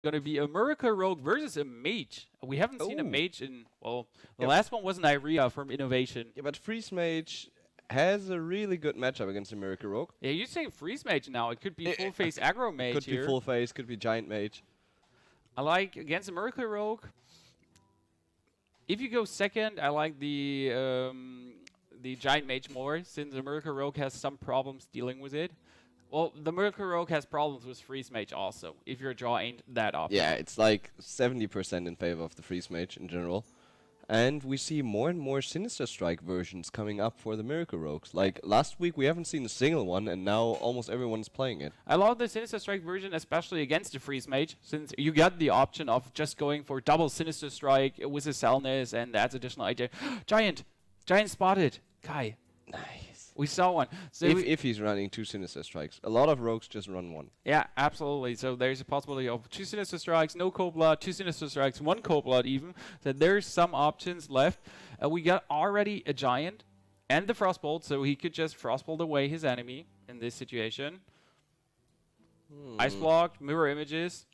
going to be a Miracle Rogue versus a Mage. We haven't seen a Oh. Mage in, well, the Yep. last one was an Iria from Innovation. Yeah, but Freeze Mage has a really good matchup against the Miracle Rogue. Yeah, you're saying Freeze Mage now. It could be full face aggro Mage Could here. be full face, could be Giant Mage. I like against the Miracle Rogue. If you go second, I like the Giant Mage more, since the Miracle Rogue has some problems dealing with it. Well, the Miracle Rogue has problems with Freeze Mage also, if your draw ain't that optimal. Yeah, it's like 70% in favor of the Freeze Mage in general. And we see more and more Sinister Strike versions coming up for the Miracle Rogues. Like, last week we haven't seen a single one, and now almost everyone's playing it. I love the Sinister Strike version, especially against the Freeze Mage, since you got the option of just going for double Sinister Strike with a Cellness, and adds additional idea. Giant! Giant spotted! Kai. Nice. We saw one. So If he's running 2 Sinister Strikes. A lot of rogues just run 1. yeah, absolutely. So there's a possibility of 2 Sinister Strikes, no Cold Blood, 2 Sinister Strikes, 1 Cold Blood even. So there's some options left. We got already a Giant and the Frostbolt, so he could just Frostbolt away his enemy in this situation. Ice Block, Mirror Images.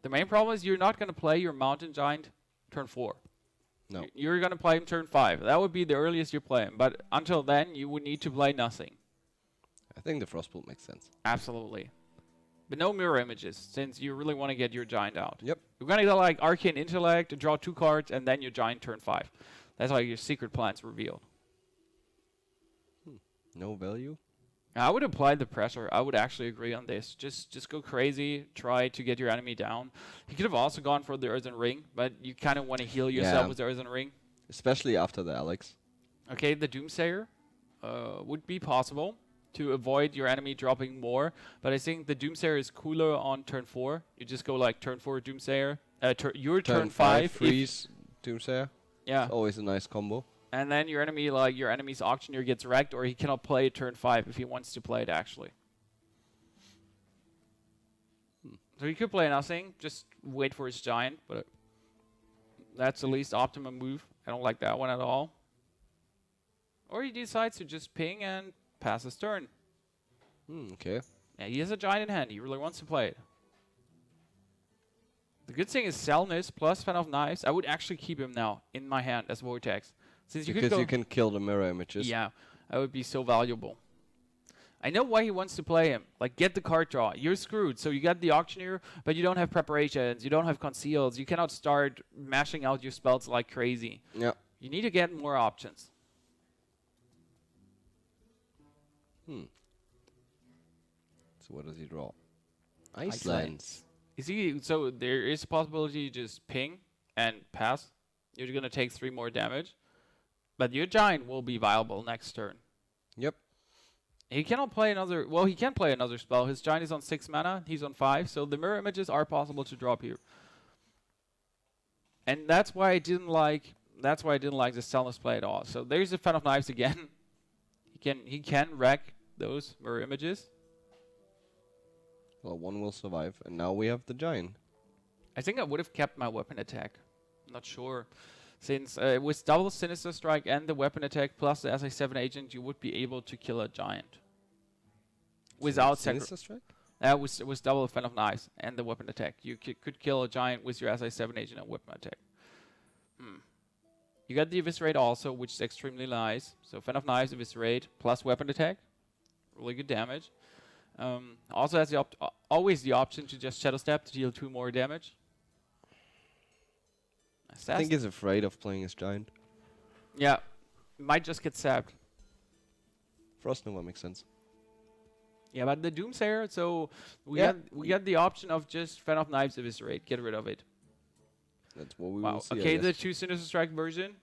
The main problem is you're not going to play your Mountain Giant turn 4. No. You're going to play him turn 5. That would be the earliest you play him. But until then, you would need to play nothing. I think the Frostbolt makes sense. Absolutely. But no mirror images, since you really want to get your Giant out. Yep. You're going to go like Arcane Intellect, draw 2 cards, and then your Giant turn 5. That's how your secret plan's revealed. No value? I would apply the pressure. I would actually agree on this. Just go crazy. Try to get your enemy down. He could have also gone for the Earthen Ring, but you kind of want to heal yourself Yeah. with the Earthen Ring. Especially after the Alex. Okay, the Doomsayer would be possible to avoid your enemy dropping more, but I think the Doomsayer is cooler on turn 4. You just go like turn 4 Doomsayer, your turn 5 freeze Doomsayer. Yeah, Always a nice combo. and then your enemy, like your enemy's auctioneer gets wrecked, or he cannot play turn 5 if he wants to play it actually. So he could play nothing, just wait for his Giant, but that's the least optimum move. I don't like that one at all. Or he decides to just ping and pass his turn. Okay. Yeah, he has a Giant in hand. He really wants to play it. The good thing is Cellness plus Fan of Knives. I would actually keep him now in my hand as Vortex. Since you Because could go you can kill the mirror images. Yeah, that would be so valuable. I know why he wants to play him. Like, get the card draw. You're screwed. So you got the Auctioneer, but you don't have preparations. You don't have conceals. You cannot start mashing out your spells like crazy. Yeah. You need to get more options. So what does he draw? Icelands. Icelands. You see, so there is a possibility you just ping and pass. You're going to take 3 more damage. But your Giant will be viable next turn. Yep. He cannot play another... Well, he can play another spell. His Giant is on 6 mana. He's on 5. So the mirror images are possible to drop here. And that's why I didn't like... That's why I didn't like the Cellness play at all. So there's a Fan of Knives again. He can wreck those mirror images. Well, one will survive, and now we have the Giant. I think I would have kept my weapon attack. Not sure. Since with double Sinister Strike and the weapon attack plus the SA7 agent, you would be able to kill a Giant. Without Sinister Strike? with double Fan of Knives and the weapon attack. You could kill a Giant with your SA7 agent and weapon attack. You got the Eviscerate also, which is extremely nice. So Fan of Knives, Eviscerate, plus weapon attack. Really good damage. Also has always the option to just Shadow Step to deal 2 more damage. I think he's afraid of playing his Giant. Yeah, might just get sapped. Frost Nova makes sense. Yeah, but the Doomsayer, so we Yeah. got the option of just Fan of Knives Eviscerate, get rid of it. That's what we Wow. will see. Okay, I the guess. 2 Sinister Strike version.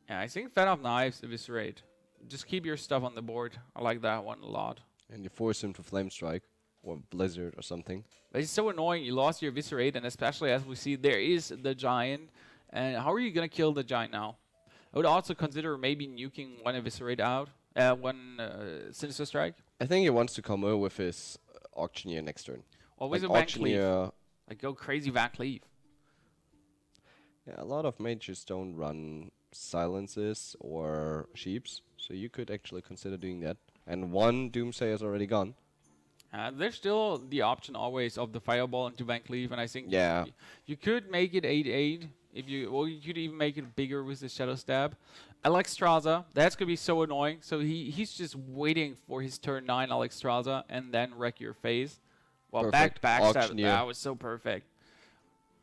Yeah, I think Fan of Knives Eviscerate. Just keep your stuff on the board. I like that one a lot. And you force him to Flame Strike, or Blizzard, or something. But it's so annoying. You lost your Eviscerate, and especially as we see, there is the Giant. And how are you going to kill the Giant now? I would also consider maybe nuking one Eviscerate out, one Sinister Strike. I think he wants to combo with his Auctioneer next turn. Or with Like a Van Cleave. Auctioneer. Like, go crazy Van Cleave. Yeah, a lot of mages don't run Silences or Sheeps, so you could actually consider doing that. And one Doomsayer is already gone. There's still the option always of the fireball into Van Cleef, and I think Yeah. you could make it 8-8 if you, or you could even make it bigger with the Shadow Stab. Alexstrasza, that's gonna be so annoying. So he's just waiting for his turn 9 Alexstrasza and then wreck your face. Well, Perfect. backstab, Auctioneer. that was so perfect.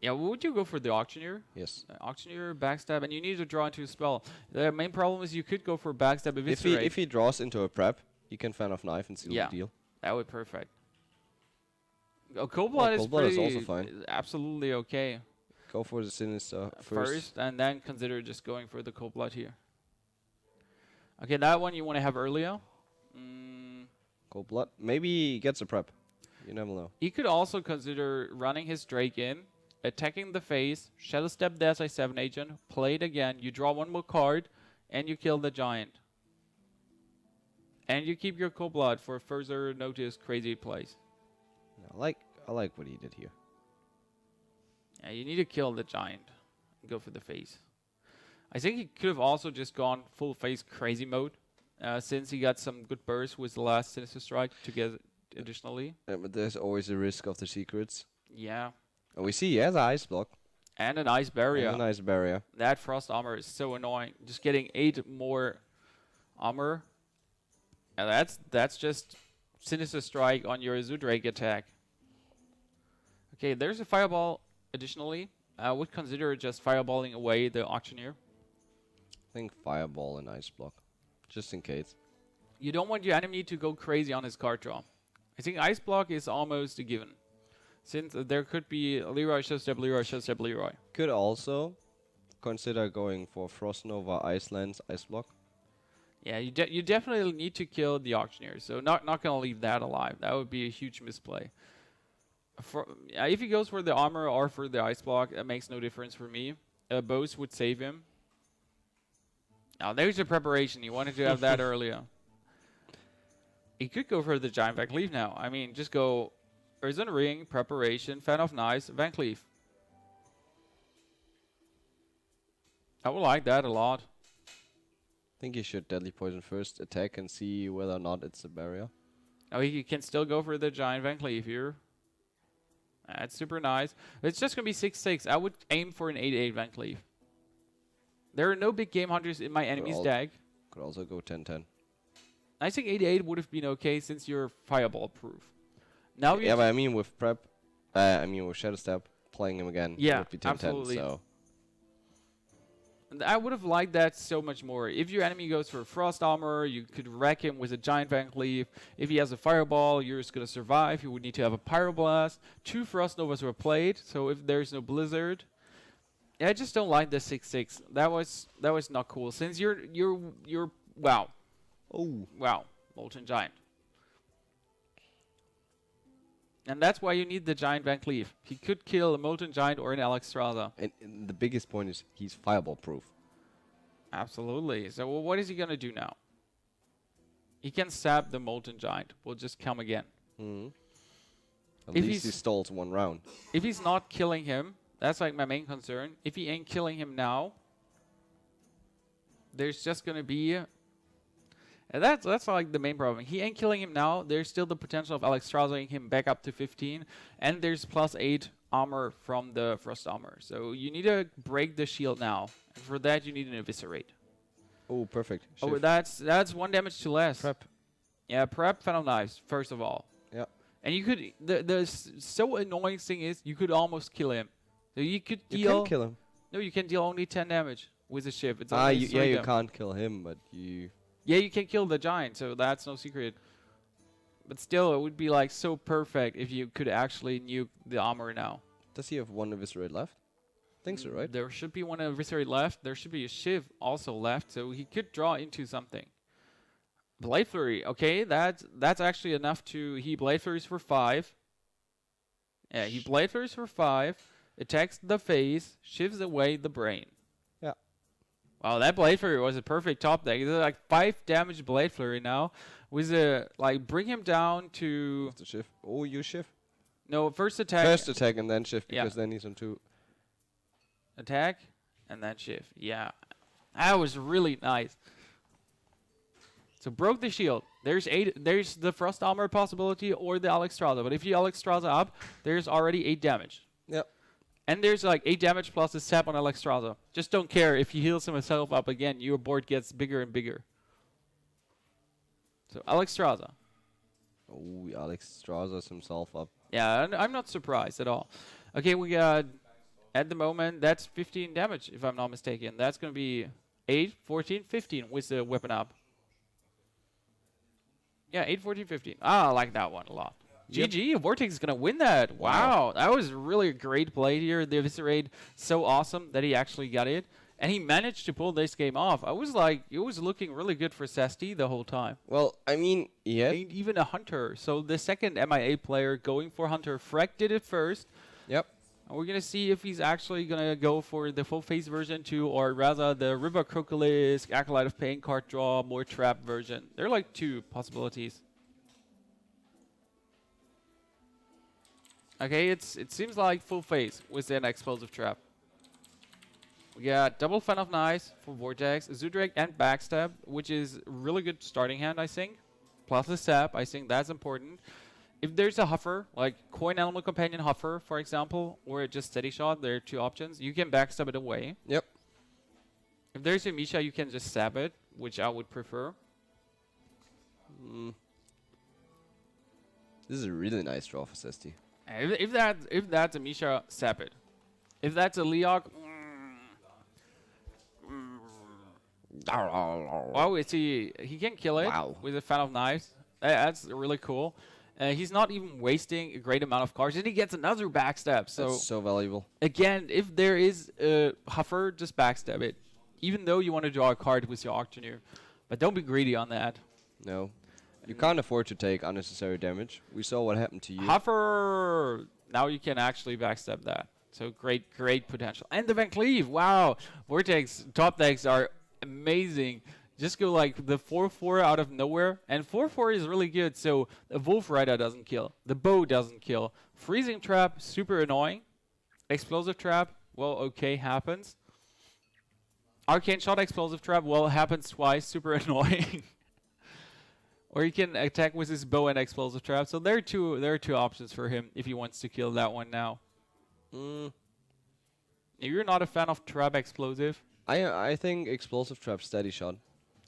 Yeah, would you go for the Auctioneer? Yes. Auctioneer, backstab, and you need to draw into a spell. The main problem is you could go for backstab eviscerate. If he draws into a prep, he can fan of knife and seal Yeah. the deal. That would be perfect. Cold Blood is Cold Blood is pretty, also fine. absolutely okay. Go for the Sinister First, and then consider just going for the Cold Blood here. Okay, that one you want to have earlier. Cold Blood. Maybe he gets a prep. You never know. He could also consider running his Drake in, attacking the face, Shadow Step the SI7 agent, play it again, you draw one more card, and you kill the giant. And you keep your Cold Blood for further notice crazy plays. I like what he did here. Yeah, you need to kill the giant. Go for the face. I think he could have also just gone full face crazy mode, since he got some good bursts with the last Sinister Strike to get additionally. But there's always a risk of the secrets. Yeah. And we see he has an ice block. And an ice barrier. And a nice barrier. That frost armor is so annoying. Just getting 8 more armor. And that's just Sinister Strike on your Zudrake attack. Okay, there's a fireball additionally. I would consider just fireballing away the Auctioneer. I think fireball and ice block. Just in case. You don't want your enemy to go crazy on his card draw. I think ice block is almost a given. Since there could be Leroy, Showstep, Leroy, Showstep, Leroy. Could also consider going for Frost Nova, Icelands, ice block. Yeah, you definitely need to kill the Auctioneer. So not gonna leave that alive. That would be a huge misplay. If he goes for the armor or for the ice block, that makes no difference for me. Both would save him. Now there's a preparation. You wanted to have that earlier. He could go for the giant Van Cleef now. I mean, just go Earthen Ring, preparation, Fan of Knives, Van Cleef. I would like that a lot. I think he should Deadly Poison first, attack and see whether or not it's a barrier. Now he can still go for the giant Van Cleef here. That's super nice. It's just going to be 6-6. I would aim for an 8-8 Van Cleef. There are no big game hunters in my enemy's deck. Could also go 10-10. I think 8-8 would have been okay since you're fireball proof. Now Yeah, but I mean with prep, with Shadow Step, playing him again, yeah, it would be 10-10. absolutely. So And I would have liked that so much more. If your enemy goes for Frost Armor, you could wreck him with a Giant Van Cleef. If he has a Fireball, you're just going to survive. You would need to have a Pyroblast. 2 Frost Novas were played, so if there's no Blizzard. Yeah, I just don't like the 6-6. That was not cool. Since you're wow. oh, Wow, Molten Giant. And that's why you need the Giant Van Cleef. He could kill a Molten Giant or an Alexstrasza. and the biggest point is he's fireball proof. Absolutely. So what is he going to do now? He can stab the Molten Giant. We'll just come again. At If least he he's- stalls one round. If he's not killing him, that's like my main concern. If he ain't killing him now, there's just going to be... And that's like the main problem. He ain't killing him now. There's still the potential of Alexstraszaing him back up to 15. And there's +8 armor from the Frost Armor. So you need to break the shield now. And for that, you need an Eviscerate. Oh, perfect. Oh, Shift. that's 1 damage to less. Prep. Yeah, prep Fan of Knives, first of all. Yeah. And you could... The so annoying thing is you could almost kill him. So you could You deal... can kill him. No, you can deal only 10 damage with a shift. It's Ah, only you 3 damage. can't kill him, but you... Yeah, you can kill the giant, so that's no secret. But still, it would be like so perfect if you could actually nuke the armor now. Does he have 1 Eviscerate left? Think so, right? There should be 1 Eviscerate left. There should be a Shiv also left, so he could draw into something. Blade Flurry, okay, that's actually enough to... He Blade Flurries for 5. Yeah, he Blade Flurries for 5, attacks the face, shivs away the brain. Yeah. Wow, that Blade Flurry was a perfect top deck. It's like 5 damage Blade Flurry now. With a, like, bring him down to... The shift. Oh, you shift. No, first attack. First attack and then shift, Yeah. because then he's on 2. Attack, and then shift. Yeah. That was really nice. So broke the shield. There's the Frost Armor possibility or the Alexstrasza. But if you Alexstrasza up, there's already 8 damage. Yep. And there's like 8 damage plus the sap on Alexstrasza. Just don't care if he heals himself up again. Your board gets bigger and bigger. So Alexstrasza. Oh, Alexstrasza's himself up. Yeah, I'm not surprised at all. Okay, we got, at the moment, that's 15 damage, if I'm not mistaken. That's going to be 8, 14, 15 with the weapon up. Yeah, 8, 14, 15. Ah, I like that one a lot. Yep. GG, Vortex is going to win that. Wow, that was really a great play here. The Eviscerate, so awesome that he actually got it. And he managed to pull this game off. I was like, it was looking really good for sasT the whole time. Well, I mean, yeah. Ain't even a Hunter. So the second MIA player going for Hunter. Freck did it first. Yep. And we're going to see if he's actually going to go for the full face version 2 or rather the River Crocolisk, Acolyte of Pain card draw, more trap version. There are like 2 possibilities. Okay, it seems like full face with an explosive trap. We got double Fan of Knives for Vortex, Zudrake and Backstab, which is really good starting hand, I think. Plus the sap, I think that's important. If there's a Huffer, like Coin Animal Companion Huffer, for example, or just Steady Shot, there are 2 options. You can Backstab it away. Yep. If there's a Misha, you can just stab it, which I would prefer. This is a really nice draw for sasT. If that's a Misha, sap it. If that's a Leok, wow, he can kill it with a Fan of Knives. That's really cool. He's not even wasting a great amount of cards, and he gets another backstab. So that's so valuable. Again, if there is a Huffer, just backstab it. Even though you want to draw a card with your Auctioneer. But don't be greedy on that. No. You can't afford to take unnecessary damage. We saw what happened to you. Huffer! Now you can actually backstab that. So great potential. And the Van Cleave, wow! Vortex top decks are amazing. Just go like the 4/4 out of nowhere. And 4/4 is really good, so the Wolf Rider doesn't kill. The Bow doesn't kill. Freezing Trap, super annoying. Explosive Trap, well, okay, happens. Arcane Shot, Explosive Trap, well, happens twice, super annoying. Or he can attack with his Bow and Explosive Trap. So there are two options for him if he wants to kill that one now. If you're not a fan of Trap Explosive, I think Explosive Trap Steady Shot.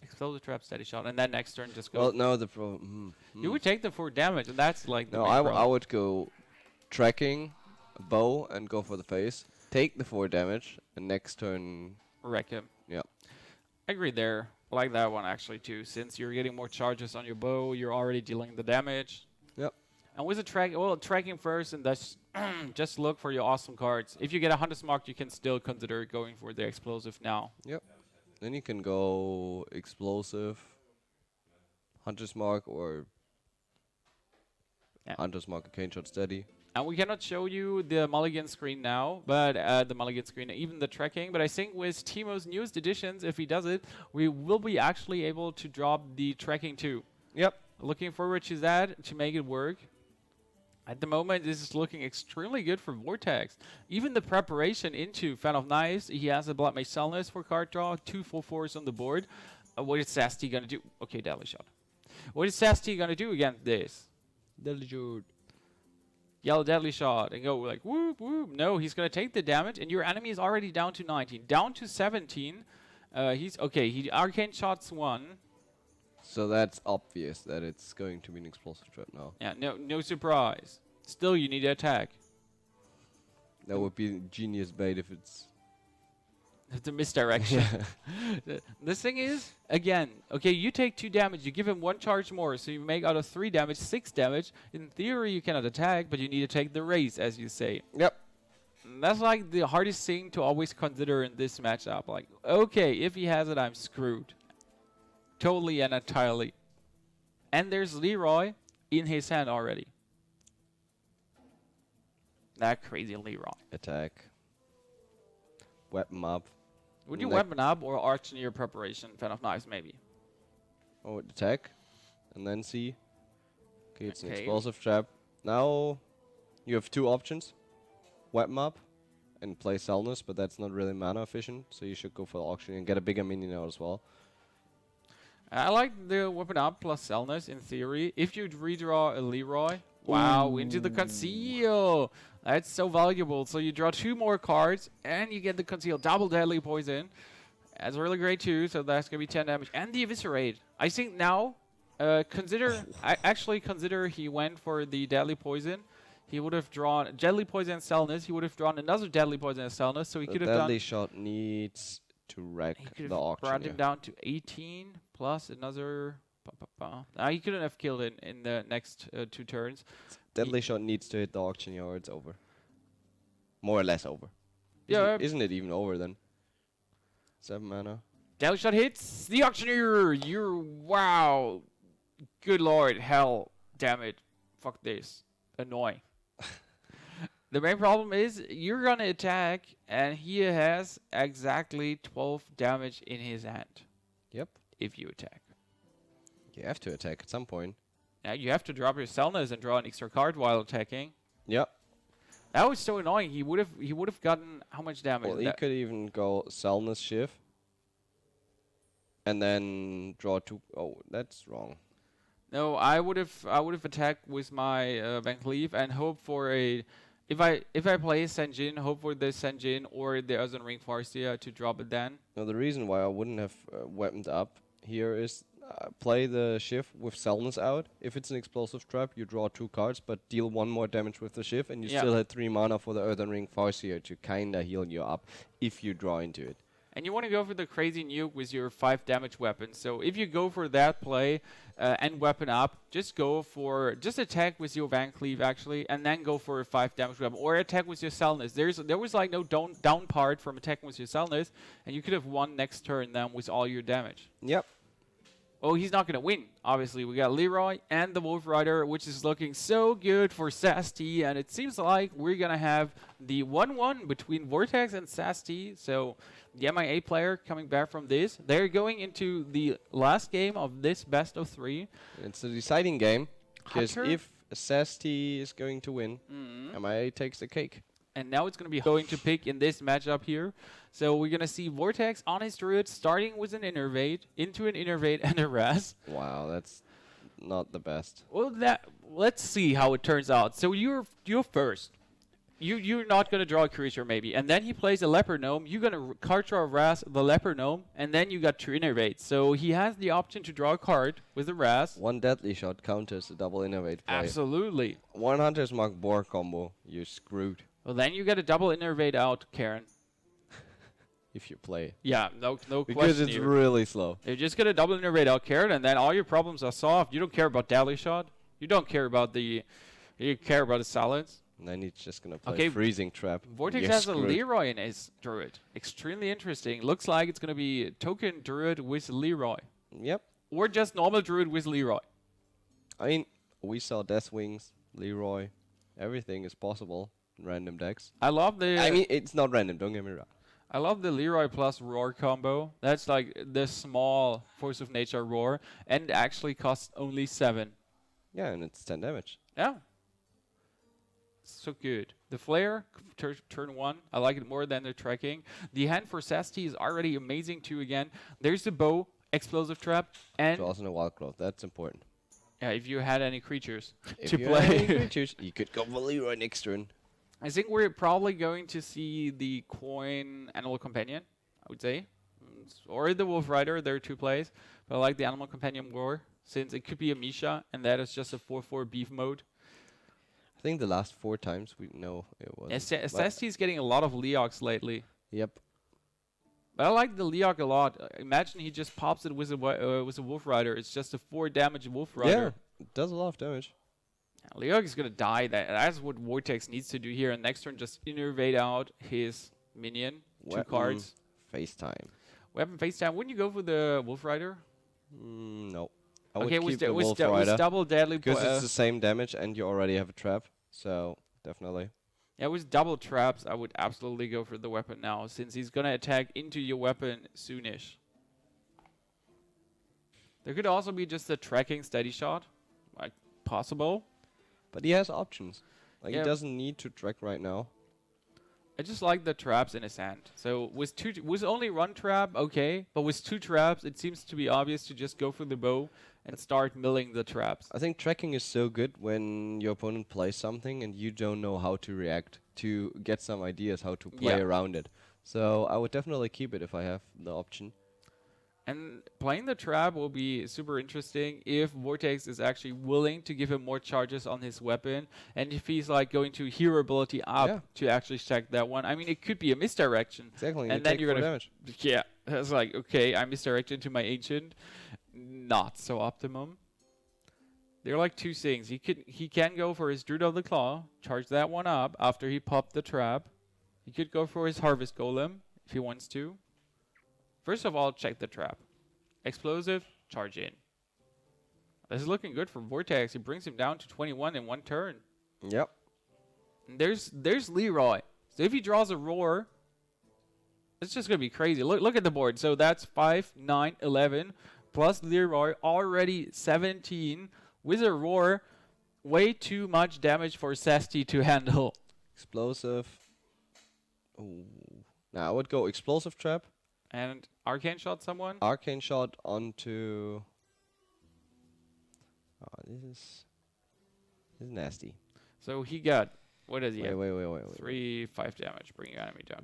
Explosive Trap Steady Shot, and then next turn just go. Well, no, the problem. You would take the 4 damage, and that's like the No, I would go tracking, Bow, and go for the face. Take the 4 damage, and next turn wreck him. Yeah. I agree there. I like that one actually too. Since you're getting more charges on your bow, you're already dealing the damage. Yep. And with the tracking first, and that's just look for your awesome cards. If you get a Hunter's Mark, you can still consider going for the explosive now. Yep. Then you can go explosive, Hunter's Mark, or Hunter's Mark, Arcane Shot Steady. And we cannot show you the mulligan screen now, but the mulligan screen, even the tracking. But I think with Teemo's newest additions, if he does it, we will be actually able to drop the tracking too. Yep. Looking forward to that, to make it work. At the moment, this is looking extremely good for Vortex. Even the preparation into Fan of Knives, he has a Blood Mage Salnus for card draw, 2 4/4s on the board. What is sasT gonna do? Okay, Deadly Shot. What is sasT gonna do against this? Deadly Shot. Yell Deadly Shot and go like whoop whoop. No, he's gonna take the damage, and your enemy is already down to 19, down to 17. He's okay. He Arcane Shots 1. So that's obvious that it's going to be an explosive trap now. Yeah, no surprise. Still, you need to attack. That would be genius bait if it's the misdirection. The thing is, again, okay, you take 2 damage, you give him 1 charge more, so you make out of 3 damage, 6 damage. In theory, you cannot attack, but you need to take the raise, as you say. Yep. And that's like the hardest thing to always consider in this matchup. Like, okay, if he has it, I'm screwed. Totally and entirely. And there's Leroy in his hand already. That crazy Leroy. Attack. Weapon up. Would you weapon up or Auctioneer preparation, Fan of Knives maybe? Oh, attack. And then see. Okay, it's an Okay. explosive trap. Now you have 2 options. Weapon up and play Salnus, but that's not really mana efficient, so you should go for the Auctioneer and get a bigger minion out as well. I like the weapon up plus Selness in theory. If you redraw a Leroy, wow, into the conceal. That's so valuable. So you draw 2 more cards and you get the conceal double deadly poison. That's really great too. So that's gonna be 10 damage and the eviscerate. I think now, actually consider he went for the deadly poison. He would have drawn deadly poison and Selness. He would have drawn another deadly poison and Selness. So he could have done. Deadly shot needs to wreck He could the have brought auctioneer. him down to 18 plus another. He couldn't have killed it in the next 2 turns. Deadly shot needs to hit the auctioneer or it's over. More or less over. Yeah. Isn't it even over then? 7 mana. Deadly shot hits the auctioneer. Wow. Good lord, hell, damn it, fuck this, annoying. The main problem is you're gonna attack and he has exactly 12 damage in his hand. Yep. If you attack. You have to attack at some point. Now you have to drop your Selness and draw an extra card while attacking. Yep. That was so annoying. He would have gotten how much damage? Well, he could even go Selness Shift. And then draw 2. Oh, that's wrong. No, I would have attacked with my Van Cleave and hope for a. If I play Senjin, hope for the Senjin or the Earthen Ring Farsia to drop it then. Now the reason why I wouldn't have weaponed up here is play the shift with Selness out. If it's an explosive trap, you draw 2 cards, but deal 1 more damage with the shift, and you still had 3 mana for the Earthen Ring Farseer to kinda heal you up if you draw into it. And you want to go for the crazy nuke with your 5 damage weapon. So if you go for that play and weapon up, just attack with your Van Cleave actually, and then go for a 5 damage weapon, or attack with your Selness. There was like no down part from attacking with your Selness, and you could have won next turn then with all your damage. Yep. Oh, he's not going to win. Obviously, we got Leroy and the Wolf Rider, which is looking so good for SasT, and it seems like we're going to have the 1-1 between Vortex and SasT. So the MiA player coming back from this. They're going into the last game of this best of 3. It's a deciding game, because if SasT is going to win, MiA takes the cake. And now it's going to be going to pick in this matchup here. So we're going to see Vortex on his Druid starting with an Innervate, into an Innervate and a Raz. Wow, that's not the best. Well, let's see how it turns out. So you're first. You're not going to draw a creature maybe. And then he plays a Leper Gnome. You're going to card draw Raz, the Leper Gnome, and then you got 2 Innervates. So he has the option to draw a card with the Raz. 1 deadly shot counters a double Innervate play. Absolutely. 1 Hunter's Mark Boar combo, you're screwed. Well, then you get a double Innervate out, Karen. If you play. Yeah, no question. Because it's really slow. You just get a double Innervate out, Karen, and then all your problems are solved. You don't care about Deadly Shot. You don't care about the... You care about the silence. And then he's just going to play Freezing Trap. Vortex has a Leroy in his Druid. Extremely interesting. Looks like it's going to be token Druid with Leroy. Yep. Or just normal Druid with Leroy. I mean, we saw Deathwings, Leroy. Everything is possible in random decks. I love the... I mean, it's not random, don't get me wrong. I love the Leroy plus Roar combo. That's like the small Force of Nature Roar. And actually costs only 7. Yeah, and it's 10 damage. Yeah. So good. The Flare, turn 1. I like it more than the Trekking. The hand for SasT is already amazing too again. There's the Bow, Explosive Trap, and... Draws in a Wild Growth, that's important. Yeah, if you had any creatures if to you play. Had any creatures, you could go for Leroy next turn. I think we're probably going to see the Coin Animal Companion, I would say. Or the Wolf Rider, there are 2 plays. But I like the Animal Companion more, since it could be a Misha, and that is just a 4/4 beef mode. I think the last 4 times we know it was. SasT is getting a lot of Leox lately. Yep. But I like the Leoc a lot. Imagine he just pops it with a Wolf Rider. It's just a 4 damage Wolf Rider. Yeah, it does a lot of damage. Leoc is going to die. That's what Vortex needs to do here. And next turn, just Innervate out his minion. Weapon 2 cards. FaceTime. Weapon FaceTime. Wouldn't you go for the Wolf Rider? No. I Okay, would keep the Wolf Rider. with double deadly... Because it's the same damage and you already have a trap. So, definitely. Yeah, with double traps, I would absolutely go for the weapon now, since he's going to attack into your weapon soonish. There could also be just a tracking steady shot. Like, possible. But he has options. Like, Yeah. he doesn't need to track right now. I just like the traps in his hand. So with only one trap, okay, but with 2 traps, it seems to be obvious to just go for the bow and start milling the traps. I think tracking is so good when your opponent plays something and you don't know how to react, to get some ideas how to play around it. So I would definitely keep it if I have the option. And playing the trap will be super interesting if Vortex is actually willing to give him more charges on his weapon, and if he's like going to hero ability up to actually check that one. I mean, it could be a misdirection. Exactly, and then you're gonna damage. Yeah, it's like, okay, I misdirected to my ancient. Not so optimum. There are like 2 things. He can go for his Druid of the Claw, charge that one up after he popped the trap. He could go for his Harvest Golem if he wants to. First of all, check the trap. Explosive, charge in. This is looking good for Vortex. He brings him down to 21 in 1 turn. Yep. And there's Leroy. So if he draws a roar, it's just gonna be crazy. Look at the board. So that's 5, 9, 11, plus Leroy already 17 with a roar. Way too much damage for SasT to handle. Explosive. Ooh. Now I would go explosive trap. And Arcane Shot someone? Arcane Shot onto... Oh, this is nasty. So he got... What does he wait, have? Wait. 3, 5 damage, bringing enemy down.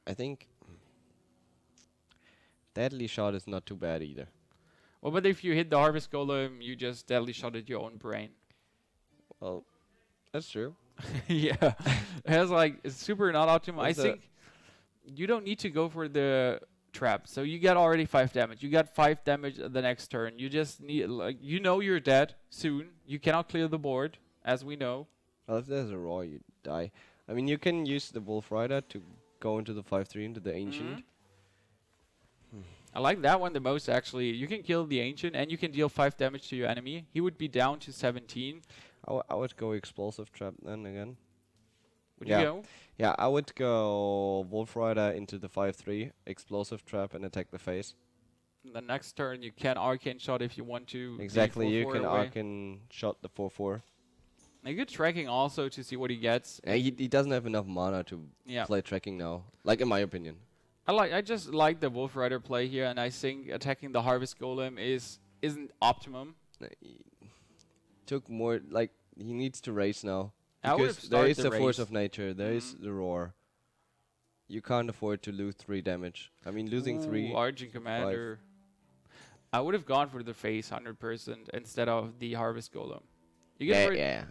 I think... Deadly Shot is not too bad either. Well, but if you hit the Harvest Golem, you just Deadly Shotted your own brain. Well, that's true. Yeah. It has like... It's super not optimal. I think you don't need to go for the... trap. So you get already 5 damage. You got 5 damage the next turn. You just need, like, you know you're dead soon. You cannot clear the board, as we know. Well, if there's a roar, you die. I mean, you can use the Wolf Rider to go into the 5/3 into the Ancient. I like that one the most, actually. You can kill the Ancient, and you can deal 5 damage to your enemy. He would be down to 17. I would go Explosive Trap then again. Would you go? Yeah, I would go Wolf Rider into the 5/3, Explosive Trap, and attack the face. The next turn, you can Arcane Shot if you want to. Exactly, you can Arcane Shot the 4/4. A good tracking also to see what he gets. He doesn't have enough mana to play tracking now, like in my opinion. I just like the Wolf Rider play here, and I think attacking the Harvest Golem isn't optimum. He took more, like, he needs to race now. I Because there is the race. force of nature, there is the roar. You can't afford to lose 3 damage. I mean, losing 3. Argent Commander. I would have gone for the face 100% instead of the Harvest Golem. You get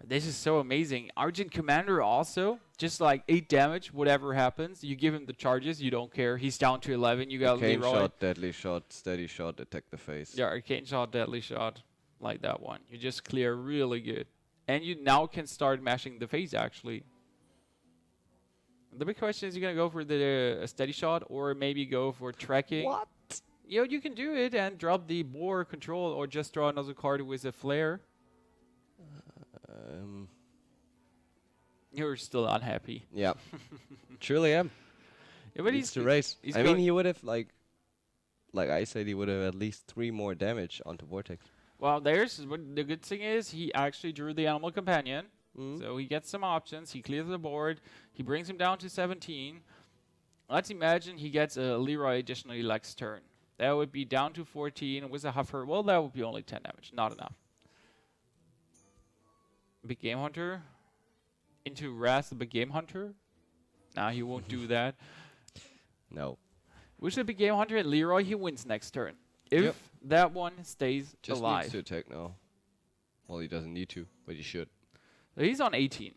This is so amazing. Argent Commander also, just like 8 damage, whatever happens. You give him the charges, you don't care. He's down to 11. You got Arcane Leroy. Shot, Deadly Shot, Steady Shot, attack the face. Yeah, Arcane Shot, Deadly Shot, like that one. You just clear really good. And you now can start mashing the face, actually. The big question is, you going to go for the Steady Shot or maybe go for tracking? What? You can do it and drop the Boar control or just draw another card with a flare. You're still unhappy. Yeah. Truly am. Yeah, but he's to race. I mean, he would have, like I said, he would have at least 3 more damage onto Vortex. Well, the good thing is he actually drew the Animal Companion. So he gets some options. He clears the board. He brings him down to 17. Let's imagine he gets a Leroy additionally next turn. That would be down to 14 with a Huffer. Well, that would be only 10 damage. Not enough. Big Game Hunter into Wrath, the Big Game Hunter. Nah, he won't do that. No. With the Big Game Hunter and Leroy, he wins next turn. If that one stays alive. Just needs to attack now. Well, he doesn't need to, but he should. So he's on 18.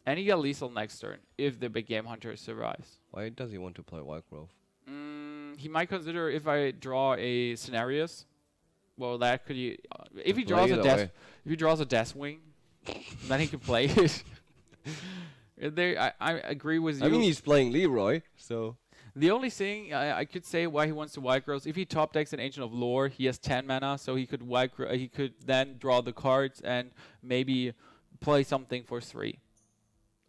And he got lethal next turn if the Big Game Hunter survives. Why does he want to play Wild Growth? He might consider if I draw a Scenarios. Well, that could he... if he draws a Deathwing, then he can play it. I agree with you. I mean, he's playing Leroy, so... The only thing I could say why he wants to White Growth, if he top decks an Ancient of Lore, he has 10 mana, so he could he could then draw the cards and maybe play something for 3.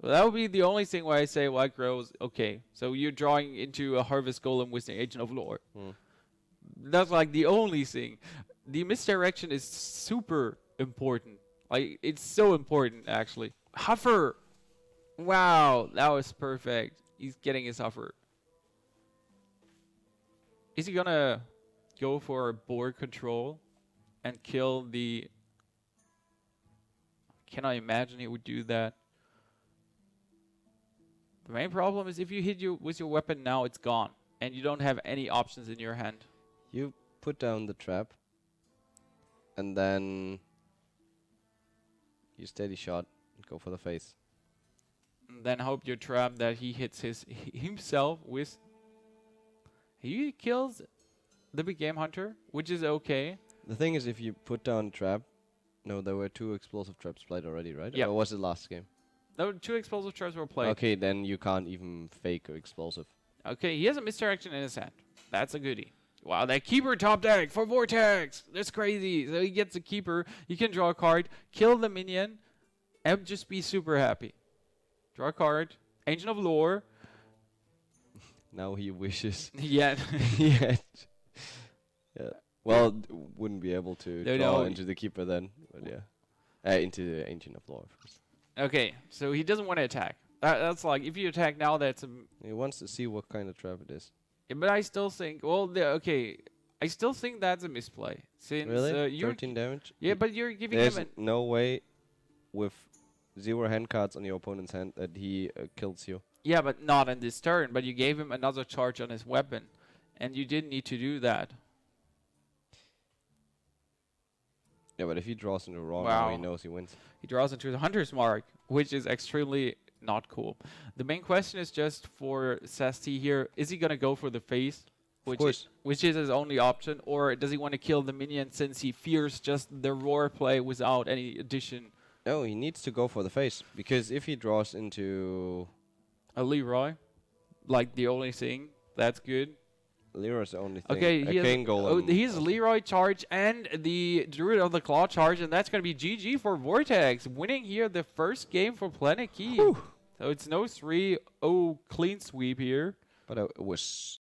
Well, that would be the only thing why I say White Growth. Okay, so you're drawing into a Harvest Golem with the Agent of Lore. That's like the only thing. The misdirection is super important. Like, it's so important, actually. Huffer! Wow, that was perfect. He's getting his offer. Is he gonna go for board control and kill the... Can I imagine he would do that? The main problem is if you hit you with your weapon now, it's gone. And you don't have any options in your hand. You put down the trap. And then you steady shot and go for the face. And then hope your trap that he hits himself with... He kills the big game hunter, which is okay. The thing is, if you put down a trap... No, there were 2 explosive traps played already, right? Yeah. Or was it last game? No, 2 explosive traps were played. Okay, then you can't even fake or explosive. Okay, he has a misdirection in his hand. That's a goodie. Wow, that keeper top deck for Vortex. That's crazy. So he gets a keeper. He can draw a card, kill the minion, and just be super happy. Draw a card. Ancient of Lore. Now he wishes. Yeah. Yeah. Well, wouldn't be able to No, draw no. into the keeper then. But yeah. Into the Ancient of Lore. Okay, so he doesn't want to attack. That's like, if you attack now, that's a... He wants to see what kind of trap it is. But I still think, well, okay, I still think that's a misplay. Since Really? you're... 13 damage? Yeah, but you're giving There's him no way with 0 hand cards on your opponent's hand that he kills you. Yeah, but not in this turn. But you gave him another charge on his weapon. And you didn't need to do that. Yeah, but if he draws into wrong, Wow. he knows he wins. He draws into the Hunter's Mark, which is extremely not cool. The main question is just for SasT here, is he going to go for the face? Which is his only option, or does he want to kill the minion since he fears just the roar play without any addition? No, he needs to go for the face, because if he draws into... A Leroy, like the only thing, that's good. Leroy's the only thing. Okay, he's also. Leroy charge and the Druid of the Claw charge, and that's going to be GG for Vortex, winning here the first game for Planet Key. So it's no 3-0 clean sweep here. But it was